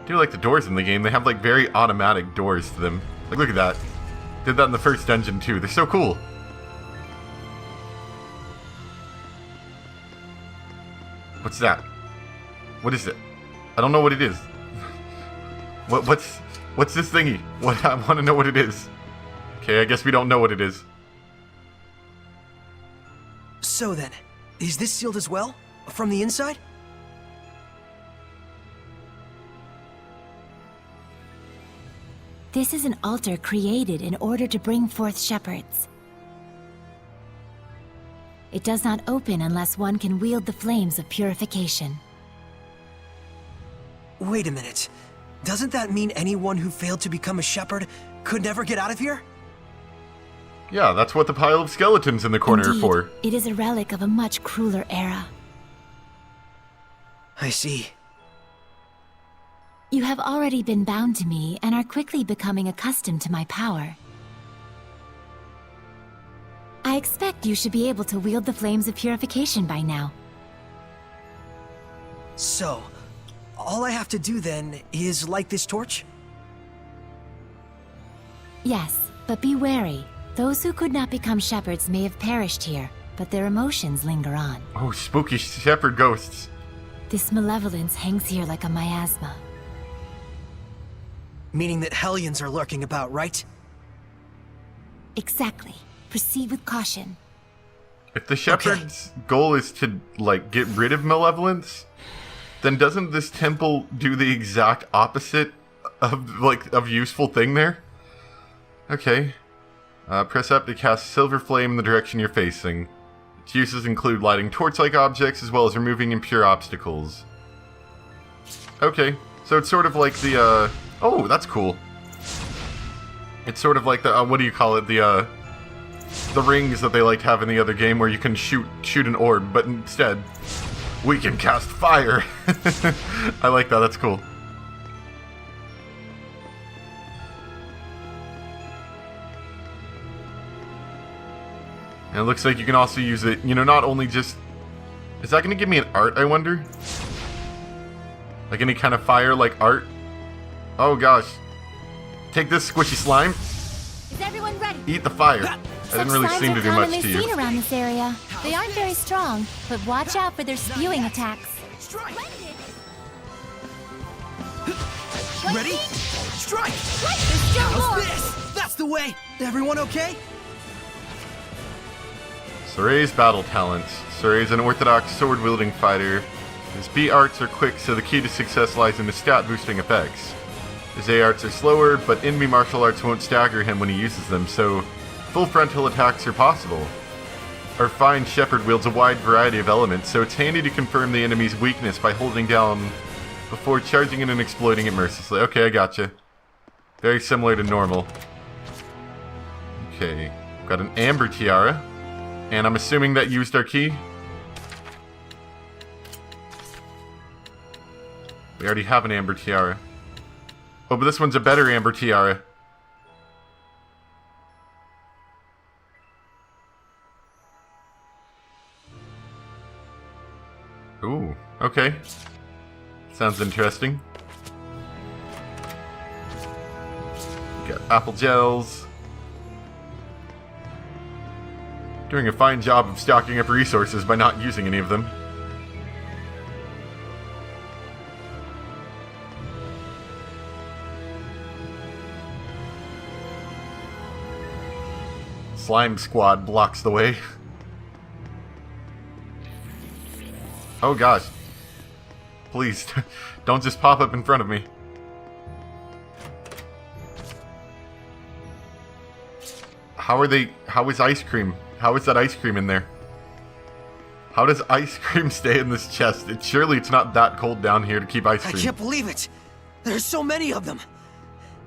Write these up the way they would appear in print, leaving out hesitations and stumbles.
I do like the doors in the game. They have like very automatic doors to them. Like, look at that. Did that in the first dungeon too. They're so cool. What's that? What is it? I don't know what it is. What's this thingy? What, I want to know what it is. Okay, I guess we don't know what it is. So then, is this sealed as well? From the inside? This is an altar created in order to bring forth shepherds. It does not open unless one can wield the flames of purification. Wait a minute. Doesn't that mean anyone who failed to become a shepherd could never get out of here? Yeah, that's what the pile of skeletons in the corner Indeed, are for. It is a relic of a much crueler era. I see. You have already been bound to me and are quickly becoming accustomed to my power. I expect you should be able to wield the flames of purification by now. So, all I have to do then is light this torch? Yes, but be wary. Those who could not become shepherds may have perished here, but their emotions linger on. Oh, spooky shepherd ghosts. This malevolence hangs here like a miasma. Meaning that Hellions are lurking about, right? Exactly. Proceed with caution. If the shepherd's goal is to, like, get rid of malevolence, then doesn't this temple do the exact opposite of useful thing there? Okay. Press up to cast silver flame in the direction you're facing. Its uses include lighting torch-like objects as well as removing impure obstacles. Okay, so it's sort of like the, oh, that's cool. It's sort of like the, what do you call it, the rings that they like to have in the other game where you can shoot an orb, but instead, we can cast fire. I like that, that's cool. And it looks like you can also use it, you know, not only just... Is that going to give me an art, I wonder? Like any kind of fire, like art? Oh gosh. Take this, squishy slime. Is everyone ready? Eat the fire. I didn't really seem to do much to you. Seen around this area. They aren't very strong, but watch out for their spewing attacks. Ready? Strike! There's still How's more. this? That's the way! Everyone okay? Soray's battle talents. Soray's an orthodox sword-wielding fighter. His B arts are quick, so the key to success lies in the stat-boosting effects. His A arts are slower, but enemy martial arts won't stagger him when he uses them, so full frontal attacks are possible. Our fine shepherd wields a wide variety of elements, so it's handy to confirm the enemy's weakness by holding down before charging in and exploiting it mercilessly. Okay, I gotcha. Very similar to normal. Okay, got an amber tiara. And I'm assuming that used our key. We already have an amber tiara. Oh, but this one's a better amber tiara. Ooh, okay. Sounds interesting. Got apple gels. Doing a fine job of stocking up resources by not using any of them. Slime Squad blocks the way. Oh gosh. Please, don't just pop up in front of me. How is ice cream? How is that ice cream in there? How does ice cream stay in this chest? Surely it's not that cold down here to keep ice cream. I can't believe it! There's so many of them!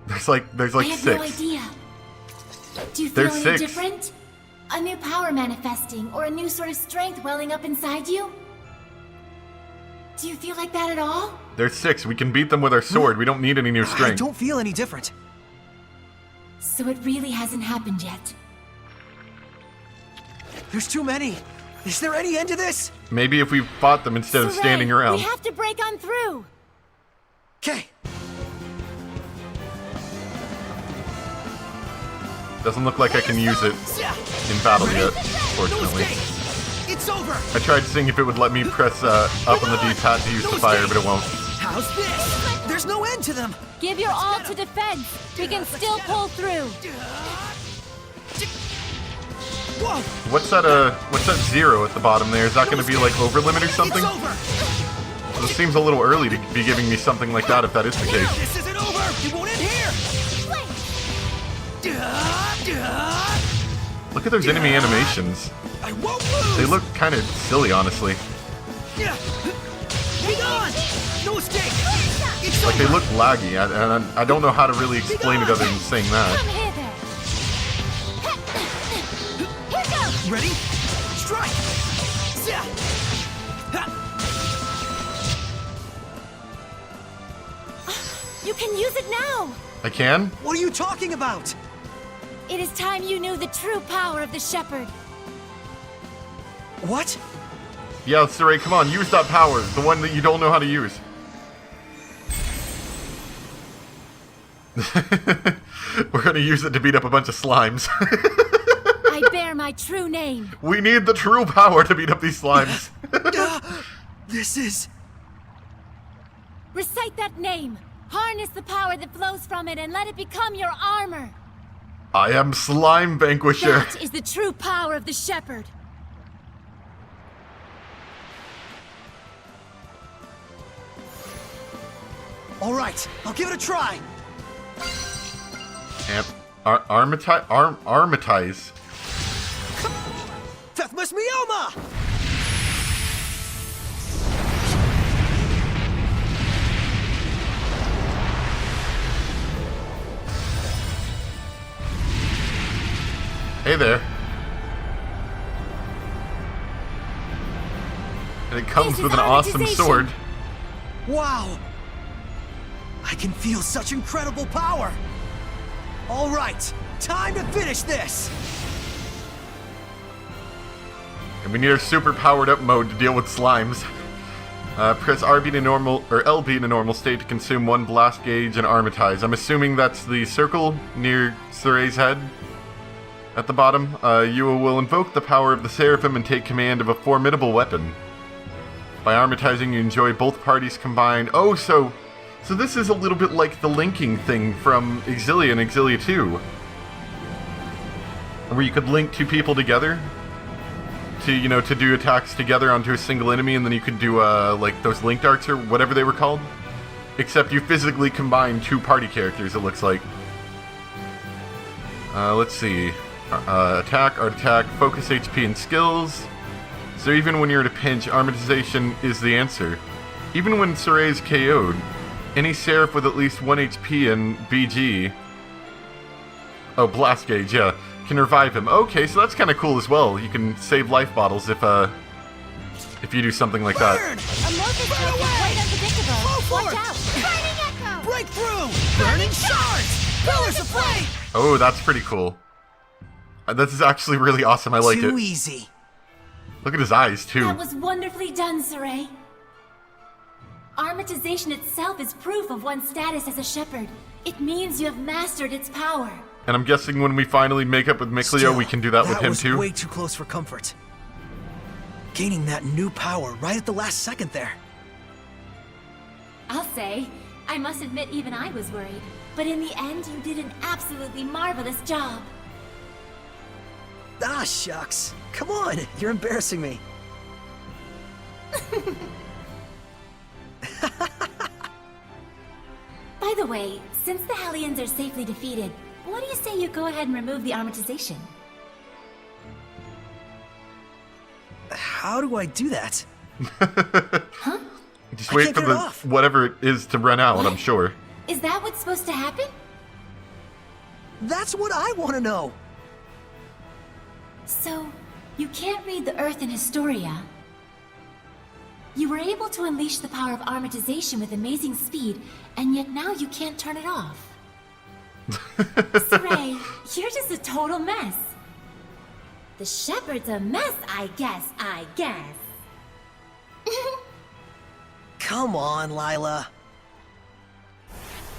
There's like I have 6. no idea. Do you feel There's any 6. different? A new power manifesting, or a new sort of strength welling up inside you? Do you feel like that at all? There's 6. We can beat them with our sword. We don't need any new I strength. don't feel any different. So it really hasn't happened yet. There's too many. Is there any end to this? Maybe if we fought them instead of standing Saray, around. we have to break on through. Okay, Doesn't look like I can use it in battle yet, fortunately. It's over. I tried seeing if it would let me press up on the D-pad to use the fire, but it won't. How's this? There's no end to them. Give your all to defense. We can still pull through. Whoa! What's that 0 at the bottom there? Is that going to be like over limit or something? It's over. Well, it seems a little early to be giving me something like that if that is the case. This isn't over. It won't end here. Look at those enemy animations. I won't lose. They look kind of silly, honestly. Hang on. No escape. It's Like, over. they look laggy, and I don't know how to really explain it other than saying Come that. here then. Here goes. Ready? Strike. You can use it now. I can? What are you talking about? It is time you knew the true power of the Shepherd. What? Yeah, Saray, come on, use that power. The one that you don't know how to use. We're gonna use it to beat up a bunch of slimes. I bear my true name. We need the true power to beat up these slimes. This is... Recite that name. Harness the power that flows from it and let it become your armor. I am Slime Vanquisher. That is the true power of the Shepherd. All right, I'll give it a try. Armatize. Tethmus Mioma! Hey there. And it comes This is with an awesome armatization. sword. Wow! I can feel such incredible power! All right, time to finish this! And we need our super powered up mode to deal with slimes. Press RB to normal, or LB in a normal state to consume 1 blast gauge and armatize. I'm assuming that's the circle near Saray's head. At the bottom, you will invoke the power of the Seraphim and take command of a formidable weapon. By armatizing, you enjoy both parties combined. Oh, so this is a little bit like the linking thing from Exilia and Exilia 2. Where you could link 2 people together to, to do attacks together onto a single enemy, and then you could do, like, those link darts or whatever they were called. Except you physically combine 2 party characters, it looks like. Let's see. Attack, art attack, focus HP and skills. So even when you're at a pinch, armatization is the answer. Even when Saray is KO'd, any Seraph with at least 1 HP and BG... Oh, blast gauge, yeah. Can revive him. Okay, so that's kind of cool as well. You can save life bottles if you do something like that. Burn! Amorphous health is quite unpredictable. Go for Watch it! out. Burning Echo. Breakthrough! Burning shards! Pillars of flame! Oh, that's pretty cool. This is actually really awesome. I like Too it. easy. Look at his eyes, too. That was wonderfully done, Saray. Armatization itself is proof of one's status as a shepherd. It means you have mastered its power. And I'm guessing when we finally make up with Miclio, we can do that with him, was too. way too close for comfort. Gaining that new power right at the last second there. I'll say, I must admit even I was worried. But in the end, you did an absolutely marvelous job. Ah, shucks. Come on, you're embarrassing me. By the way, since the Hellions are safely defeated, what do you say you go ahead and remove the armatization? How do I do that? Huh? Just I wait can't for get it the off. whatever it is to run out, What? I'm sure. Is that what's supposed to happen? That's what I want to know. So, you can't read the Earth in Historia. You were able to unleash the power of armatization with amazing speed, and yet now you can't turn it off. Saray, you're just a total mess. The Shepherd's a mess, I guess. Come on, Lila.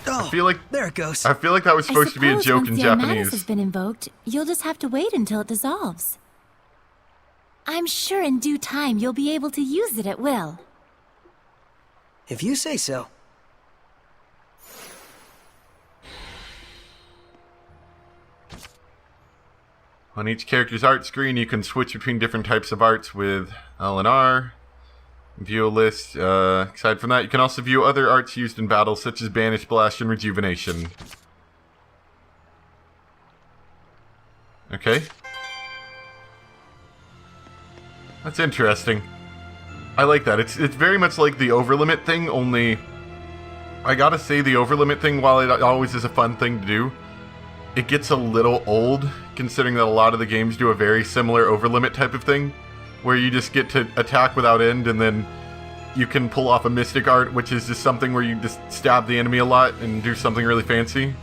Oh, feel like there it goes. I feel like that was supposed to be a joke in once the Armatus Japanese. has been invoked, you'll just have to wait until it dissolves. I'm sure in due time you'll be able to use it at will. If you say so. On each character's art screen, you can switch between different types of arts with L and R. View a list. Aside from that, you can also view other arts used in battle, such as Banish, Blast, and Rejuvenation. Okay. That's interesting. I like that. It's very much like the overlimit thing, only I gotta say the overlimit thing, while it always is a fun thing to do, it gets a little old, considering that a lot of the games do a very similar overlimit type of thing, where you just get to attack without end, and then you can pull off a mystic art, which is just something where you just stab the enemy a lot and do something really fancy.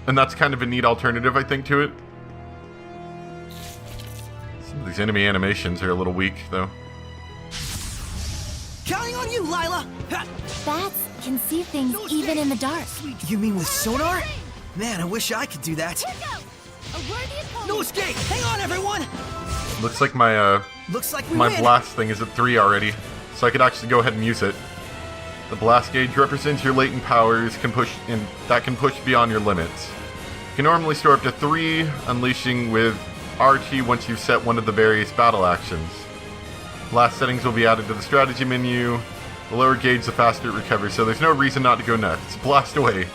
And that's kind of a neat alternative, I think, to it. Some of these enemy animations are a little weak, though. Counting on you, Lila! Ha! Bats can see things even in the dark. You mean with sonar? Man, I wish I could do that. No escape! Hang on, everyone! Looks like my Looks like we my win. blast thing is at 3 already, so I could actually go ahead and use it. The blast gauge represents your latent powers that can push beyond your limits. You can normally store up to 3, unleashing with RT once you've set one of the various battle actions. Blast settings will be added to the strategy menu. The lower gauge, the faster it recovers, so there's no reason not to go nuts. Blast away.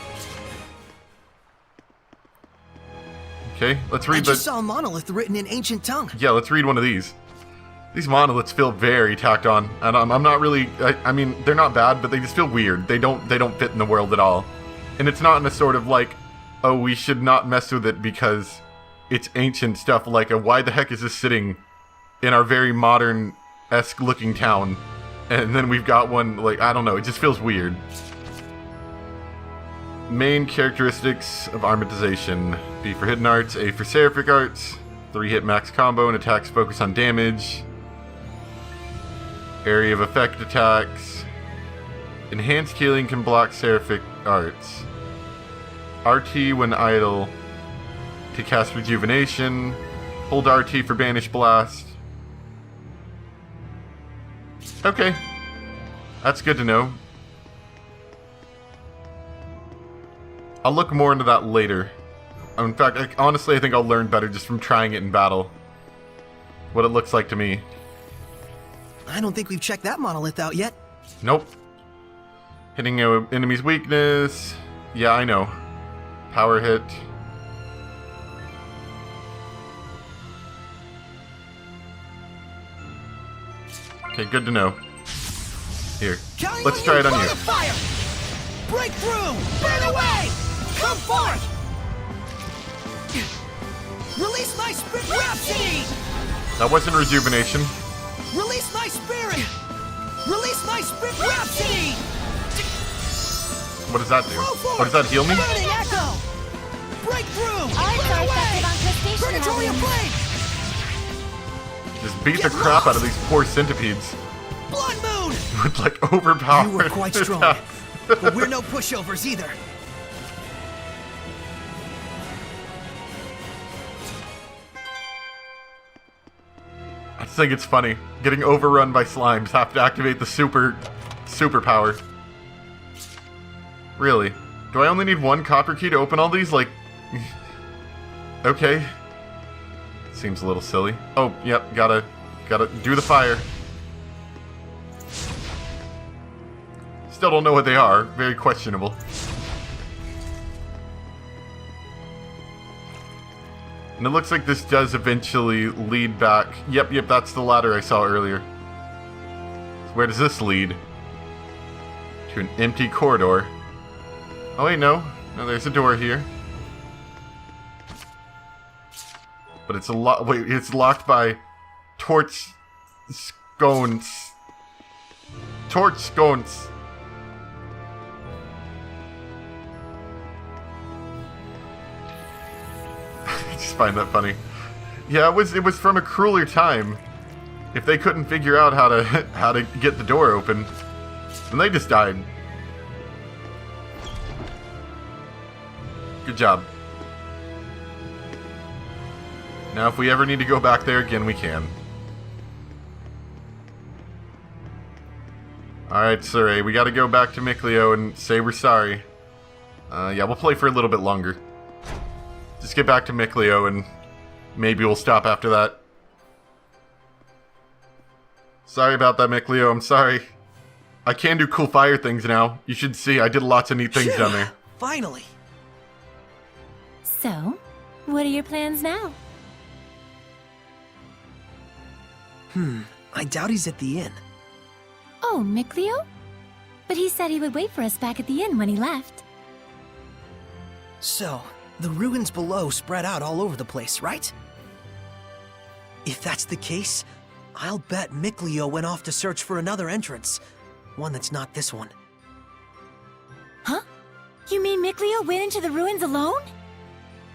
Okay, let's I read just saw a monolith written in ancient tongue. Yeah, let's read one of these. These monoliths feel very tacked on, and I'm not really. I mean, they're not bad, but they just feel weird. They don't fit in the world at all, and it's not in a sort of like, oh, we should not mess with it because it's ancient stuff. Like, why the heck is this sitting in our very modern-esque looking town, and then we've got one like, I don't know. It just feels weird. Main characteristics of Armatization: B for hidden arts, A for seraphic arts, 3-hit max combo, and attacks focus on damage. Area of effect attacks. Enhanced healing can block seraphic arts. RT when idle to cast rejuvenation. Hold RT for banish blast. Okay. That's good to know. I'll look more into that later. In fact, honestly, I think I'll learn better just from trying it in battle. What it looks like to me. I don't think we've checked that monolith out yet. Nope. Hitting an enemy's weakness. Yeah, I know. Power hit. Okay, good to know. Here. Counting Let's try it on Fire you. the fire! Break through! Burn away! Come forth! Release my spirit rhapsody! That wasn't rejuvenation. Release my spirit! Release my spirit rhapsody! What does that do? Throw forth! What does that heal me? Burning echo! Break through! Arts Burn are away! effective on crustacean Purgatory of aliens. flame! Just beat the Get crap out of lost! these poor centipedes. Blood moon! With like overpowered You were quite strong, attacks. but we're no pushovers either. I just think it's funny. Getting overrun by slimes, have to activate the superpower. Really? Do I only need one copper key to open all these? Like, okay. Seems a little silly. Oh, yep, gotta do the fire. Still don't know what they are. Very questionable. And it looks like this does eventually lead back. Yep, that's the ladder I saw earlier. So where does this lead? To an empty corridor. Oh wait, no. No, there's a door here. But it's it's locked by torch scones. Torch scones. I just find that funny. Yeah, it was from a crueler time. If they couldn't figure out how to get the door open, then they just died. Good job. Now, if we ever need to go back there again, we can. Alright, Sir, we gotta go back to Mikleo and say we're sorry. Yeah, we'll play for a little bit longer. Just get back to Mikleo and maybe we'll stop after that. Sorry about that, Mikleo. I'm sorry. I can do cool fire things now. You should see, I did lots of neat things down there. Finally. So, what are your plans now? I doubt he's at the inn. Oh, Mikleo? But he said he would wait for us back at the inn when he left. So, the ruins below spread out all over the place, right? If that's the case, I'll bet Mikleo went off to search for another entrance. One that's not this one. Huh? You mean Mikleo went into the ruins alone?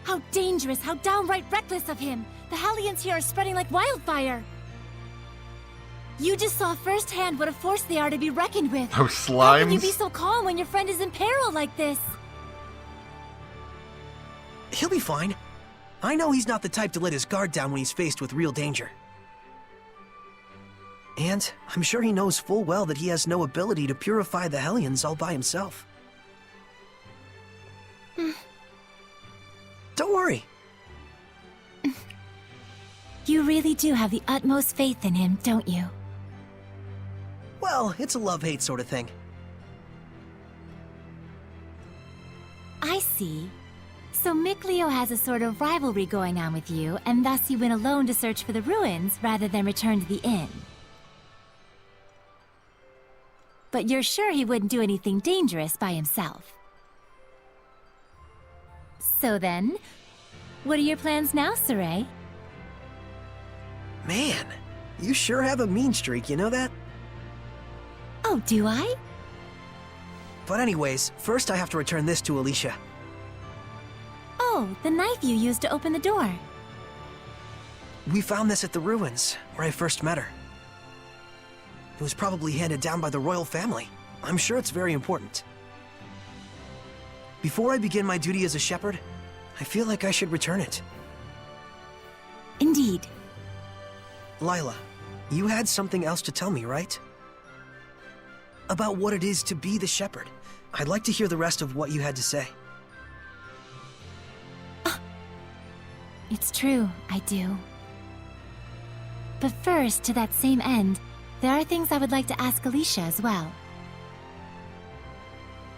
How dangerous, how downright reckless of him! The Hellions here are spreading like wildfire! You just saw firsthand what a force they are to be reckoned with. Those slimes. How can you be so calm when your friend is in peril like this? He'll be fine. I know he's not the type to let his guard down when he's faced with real danger. And I'm sure he knows full well that he has no ability to purify the Hellions all by himself. Don't worry. You really do have the utmost faith in him, don't you? Well, it's a love-hate sort of thing. I see. So Mikleo has a sort of rivalry going on with you, and thus he went alone to search for the ruins rather than return to the inn. But you're sure he wouldn't do anything dangerous by himself. So then, what are your plans now, Saray? Man, you sure have a mean streak, you know that? Oh, do I? But anyways, first I have to return this to Alicia. Oh, the knife you used to open the door. We found this at the ruins, where I first met her. It was probably handed down by the royal family. I'm sure it's very important. Before I begin my duty as a shepherd, I feel like I should return it. Indeed. Lila, you had something else to tell me, right? About what it is to be the shepherd. I'd like to hear the rest of what you had to say. It's true, I do. But first, to that same end, there are things I would like to ask Alicia as well.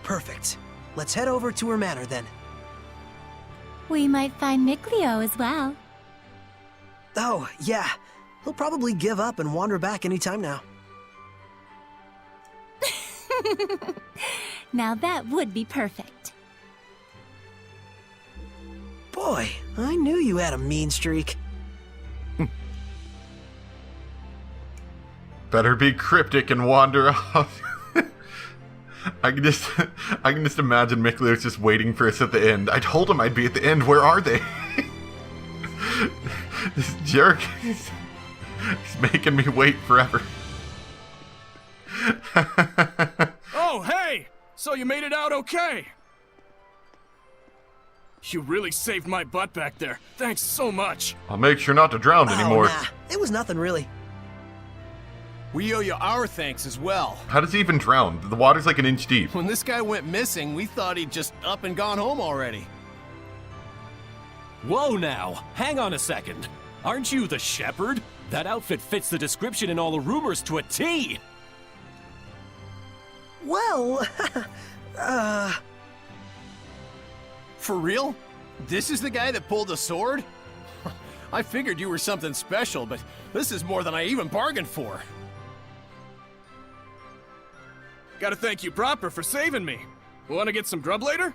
Perfect. Let's head over to her manor then. We might find Mikleo as well. Oh, yeah. He'll probably give up and wander back anytime now. Now that would be perfect. Boy, I knew you had a mean streak. Better be cryptic and wander off. I can just imagine Mikleo's just waiting for us at the end. I told him I'd be at the end. Where are they? This jerk is making me wait forever. Oh, hey! So you made it out okay? You really saved my butt back there. Thanks so much. I'll make sure not to drown anymore. Oh, nah. It was nothing really. We owe you our thanks as well. How does he even drown? The water's like an inch deep. When this guy went missing, we thought he'd just up and gone home already. Whoa now, hang on a second. Aren't you the shepherd? That outfit fits the description in all the rumors to a T. Well, For real? This is the guy that pulled the sword? I figured you were something special, but this is more than I even bargained for. Gotta thank you proper for saving me. Wanna get some grub later?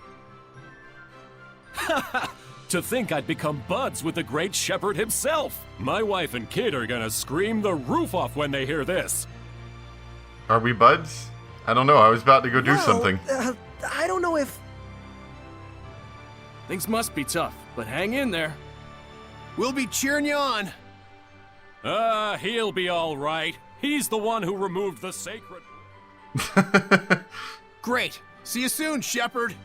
To think I'd become buds with the great shepherd himself. My wife and kid are gonna scream the roof off when they hear this. Are we buds? I don't know. I was about to go do well, something. I don't know if... Things must be tough, but hang in there. We'll be cheering you on. He'll be all right. He's the one who removed the sacred... Great. See you soon, shepherd.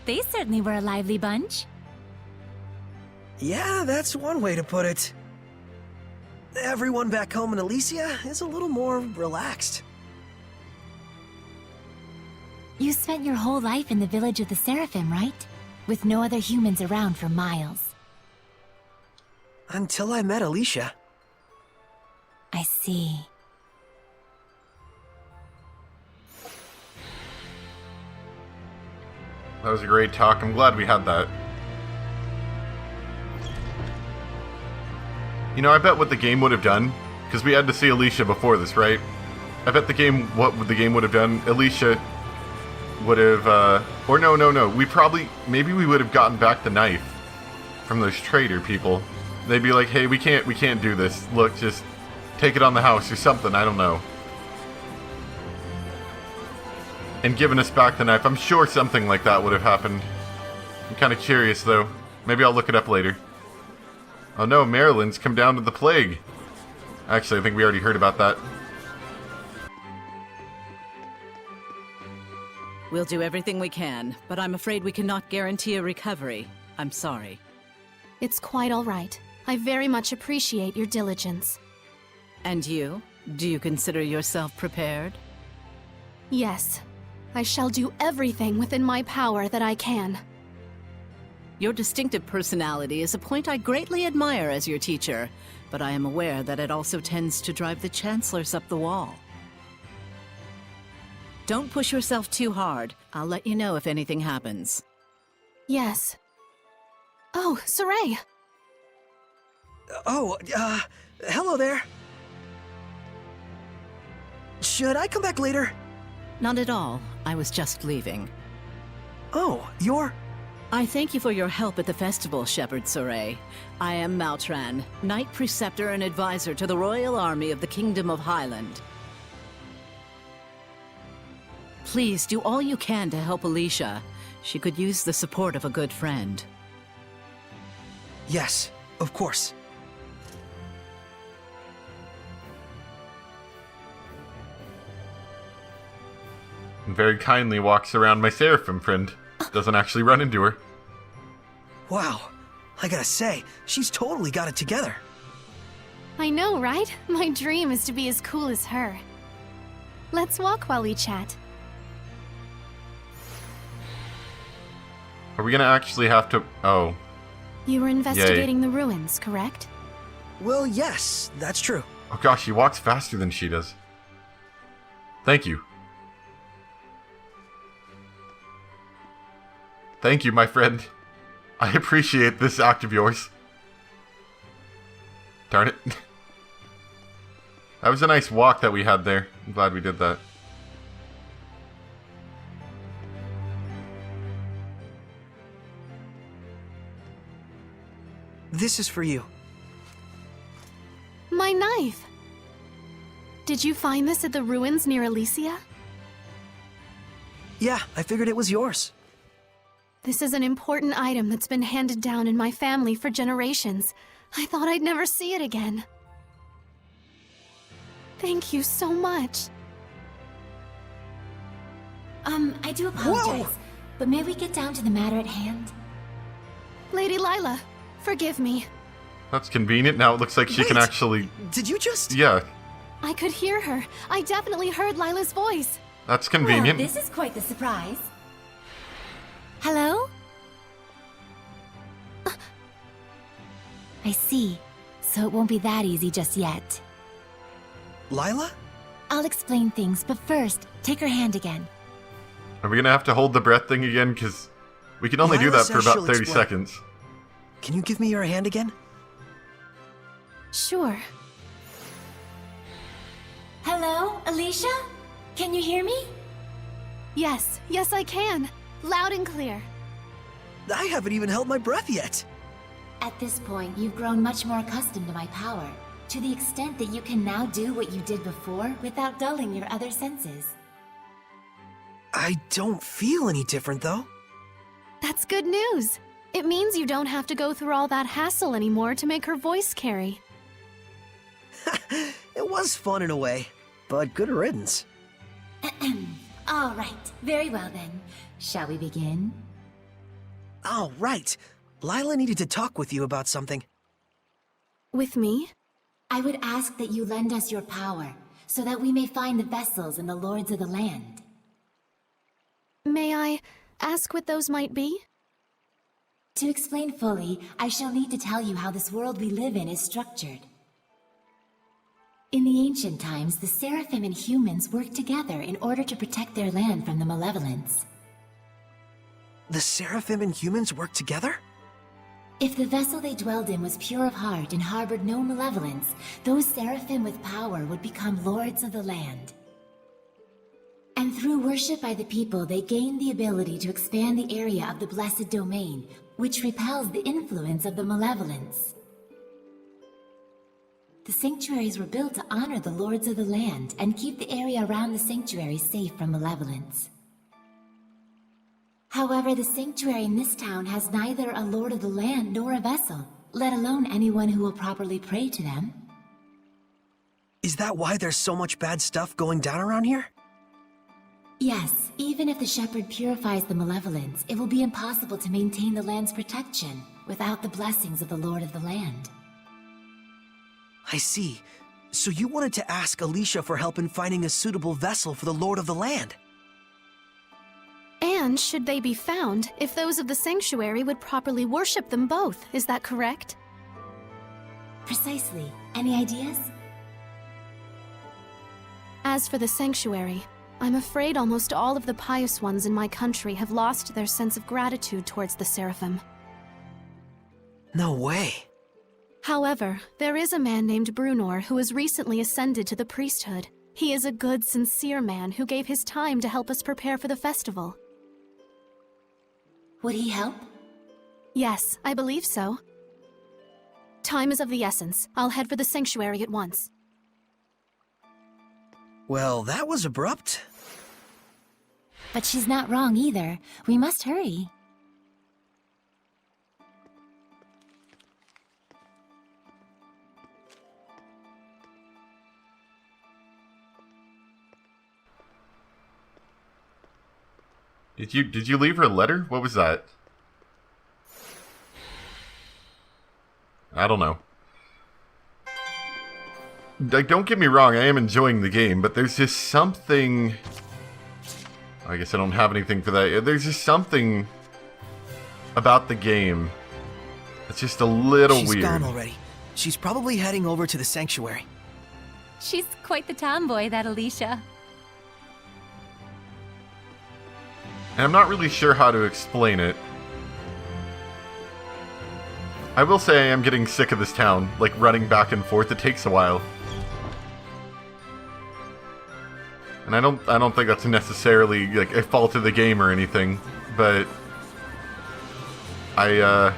They certainly were a lively bunch. Yeah, that's one way to put it. Everyone back home in Elysia is a little more relaxed. You spent your whole life in the village of the Seraphim, right? With no other humans around for miles. Until I met Alicia. I see. That was a great talk. I'm glad we had that. You know, I bet what the game would have done, because we had to see Alicia before this, right? I bet the game would have done, Alicia would have, or no, maybe we would have gotten back the knife from those trader people. They'd be like, hey, we can't do this. Look, just take it on the house or something, I don't know. And giving us back the knife. I'm sure something like that would have happened. I'm kind of curious, though. Maybe I'll look it up later. Oh no, Maryland's come down to the plague. Actually, I think we already heard about that. We'll do everything we can, but I'm afraid we cannot guarantee a recovery. I'm sorry. It's quite all right. I very much appreciate your diligence. And you? Do you consider yourself prepared? Yes. I shall do everything within my power that I can. Your distinctive personality is a point I greatly admire as your teacher, but I am aware that it also tends to drive the chancellors up the wall. Don't push yourself too hard. I'll let you know if anything happens. Yes. Oh, Saray! Oh, hello there. Should I come back later? Not at all. I was just leaving. Oh, you're... I thank you for your help at the festival, Shepherd Soray. I am Maltran, Knight Preceptor and Advisor to the Royal Army of the Kingdom of Highland. Please do all you can to help Alicia. She could use the support of a good friend. Yes, of course. And very kindly walks around my Seraphim friend. Doesn't actually run into her. Wow, I gotta say, she's totally got it together. I know, right? My dream is to be as cool as her. Let's walk while we chat. Are we gonna actually have to... Oh. You were investigating the ruins, correct? Well, yes, that's true. Oh gosh, he walks faster than she does. Thank you. Thank you, my friend. I appreciate this act of yours. Darn it. That was a nice walk that we had there. I'm glad we did that. This is for you. My knife! Did you find this at the ruins near Elysia? Yeah, I figured it was yours. This is an important item that's been handed down in my family for generations. I thought I'd never see it again. Thank you so much. I do apologize, Whoa! but may we get down to the matter at hand? Lady Lila, forgive me. That's convenient. Now it looks like she can Wait, actually... Did you just... Yeah, I could hear her. I definitely heard Lila's voice. that's Well, convenient. this is quite the surprise. Hello? I see. So it won't be that easy just yet. Lila? I'll explain things, but first, take her hand again. Are we gonna have to hold the breath thing again? Because we can only do Lila that for says about she'll 30 explain. seconds. Can you give me your hand again? Sure. Hello, Alicia? Can you hear me? Yes, yes I can. Loud and clear. I haven't even held my breath yet. At this point, you've grown much more accustomed to my power, to the extent that you can now do what you did before without dulling your other senses. I don't feel any different, though. That's good news. It means you don't have to go through all that hassle anymore to make her voice carry. It was fun in a way, but good riddance. All right, very well then. Shall we begin? Oh, right. Lila needed to talk with you about something. With me? I would ask that you lend us your power, so that we may find the vessels and the lords of the land. May I ask what those might be? To explain fully, I shall need to tell you how this world we live in is structured. In the ancient times, the Seraphim and humans worked together in order to protect their land from the malevolence. The Seraphim and humans work together? If the vessel they dwelled in was pure of heart and harbored no malevolence, those Seraphim with power would become lords of the land. And through worship by the people, they gained the ability to expand the area of the blessed domain, which repels the influence of the malevolence. The sanctuaries were built to honor the lords of the land and keep the area around the sanctuary safe from malevolence. However, the sanctuary in this town has neither a lord of the land nor a vessel, let alone anyone who will properly pray to them. Is that why there's so much bad stuff going down around here? Yes, even if the shepherd purifies the malevolence, it will be impossible to maintain the land's protection without the blessings of the lord of the land. I see. So you wanted to ask Alicia for help in finding a suitable vessel for the Lord of the Land. And should they be found, if those of the sanctuary would properly worship them both, is that correct? Precisely. Any ideas? As for the sanctuary, I'm afraid almost all of the pious ones in my country have lost their sense of gratitude towards the Seraphim. No way. However, there is a man named Brunor who has recently ascended to the priesthood. He is a good, sincere man who gave his time to help us prepare for the festival. Would he help? Yes, I believe so. Time is of the essence. I'll head for the sanctuary at once. Well, that was abrupt. But she's not wrong either. We must hurry. Did you leave her a letter? What was that? I don't know. Like, don't get me wrong, I am enjoying the game, but there's just something... I guess I don't have anything for that. There's just something about the game that's just a little weird. She's gone already. She's probably heading over to the sanctuary. She's quite the tomboy, that Alicia. And I'm not really sure how to explain it. I will say I am getting sick of this town, like running back and forth. It takes a while. And I don't think that's necessarily like a fault of the game or anything, but I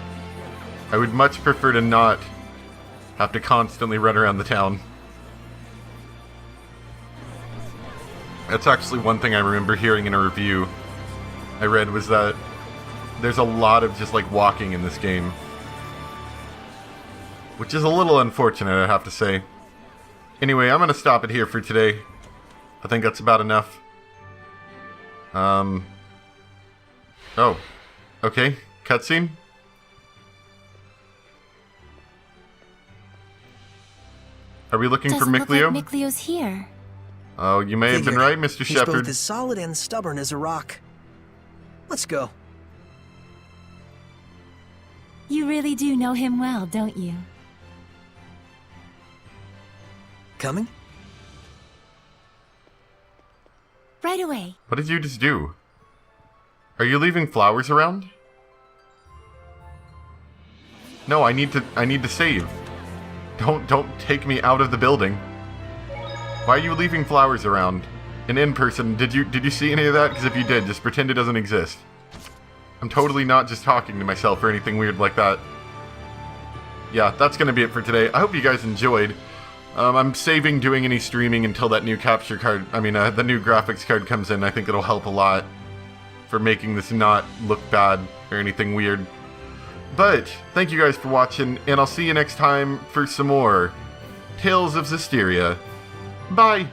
would much prefer to not have to constantly run around the town. That's actually one thing I remember hearing in a review I read, was that there's a lot of just like walking in this game, which is a little unfortunate, I have to say. Anyway, I'm gonna stop it here for today. I think that's about enough. Oh, okay, cutscene. Are we looking for Doesn't look Mikleo? like Miklio's here. Oh, you may have been Figured. right, Mr. He's Shepherd. both as solid and stubborn as a rock. Let's go. You really do know him well, don't you? Coming? Right away. What did you just do? Are you leaving flowers around? No, I need to save. Don't take me out of the building. Why are you leaving flowers around? And in person, did you see any of that? Because if you did, just pretend it doesn't exist. I'm totally not just talking to myself or anything weird like that. Yeah, that's gonna be it for today. I hope you guys enjoyed. I'm saving doing any streaming until that new capture card, the new graphics card comes in. I think it'll help a lot for making this not look bad or anything weird. But, thank you guys for watching, and I'll see you next time for some more Tales of Zestiria. Bye!